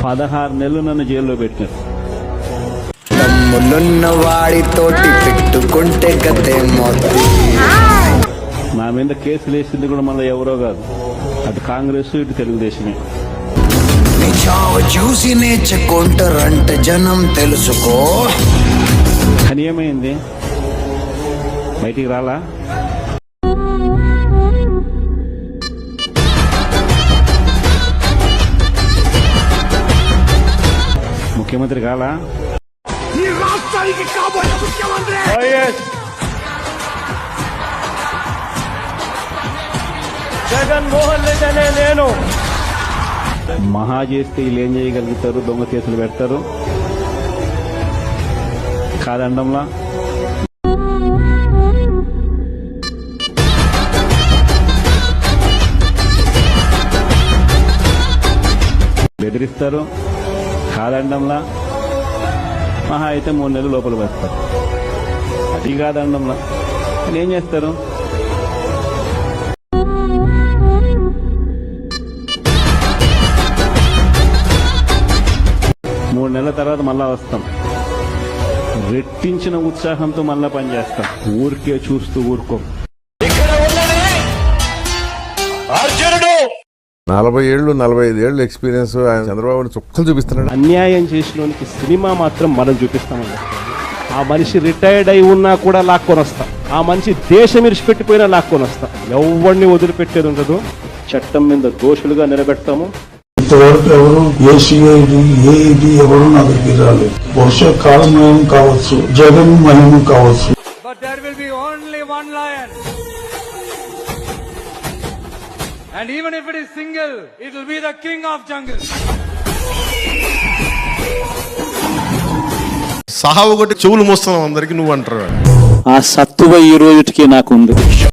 16 నెలలు నన్ను జైల్లో పెట్టారు. తమ్ములున్న వాడితోటి పెట్టుకుంటే గతే మోత. నా మీద కేసులు వేసింది కూడా మళ్ళీ ఎవరో కాదు, అటు కాంగ్రెస్ ఇటు తెలుగుదేశమే. చావు చూసి నేర్చుకుంటారంట జనం, తెలుసుకో. కానీ ఏమైంది, బయటికి రాలా? ముఖ్యమంత్రి కాలా? ఈ రాష్ట్రానికి కాబోయే ముఖ్యమంత్రి జగన్మోహన్ రెడ్డి అనే నేను. మహా చేస్తే వీళ్ళు ఏం చేయగలుగుతారు? దొంగ కేసులు పెడతారు కాదండంలా. బెదిరిస్తారు కాదండంలా. మహా అయితే 3 నెలలు లోపల పెడతారు. అది కాదండంలా. ఏం చేస్తారు? మూడు నెలల తర్వాత మళ్ళా వస్తాం, రెట్టించిన ఉత్సాహంతో మళ్ళా పనిచేస్తాం. ఊరికే చూస్తూ ఊరుకో. 40-45 ఏళ్ళు ఎక్స్పీరియన్స్ ఆయన చంద్రబాబుని చుక్కలు చూపిస్తున్నాడు. అన్యాయం చేసినోనికి సినిమా మాత్రం మనం చూపిస్తామని. ఆ మనిషి రిటైర్డ్ అయి ఉన్నా కూడా లాక్కొని వస్తాం. ఆ మనిషి దేశం ఇరిచిపెట్టిపోయినా లాక్కొని వస్తాం. ఎవరిని వదిలిపెట్టేది ఉండదు. చట్టం మీద దోషులుగా నిలబెడతాము. ఇంతవరకు ఎవరు ఏసీఐడి ఏఈడి ఎవరు నా దగ్గర రాలేదు. బహుశా కాలమయం కావచ్చు, జగన్ మహిమ కావచ్చు. But there will be only one lion. And even if it is single, it will be the king of jungle. సహావు కొట్టి చెవులు మోస్తున్నాం అందరికి నువ్వు అంటారు. ఆ సత్తువ ఈ రోజుకి నాకుంది.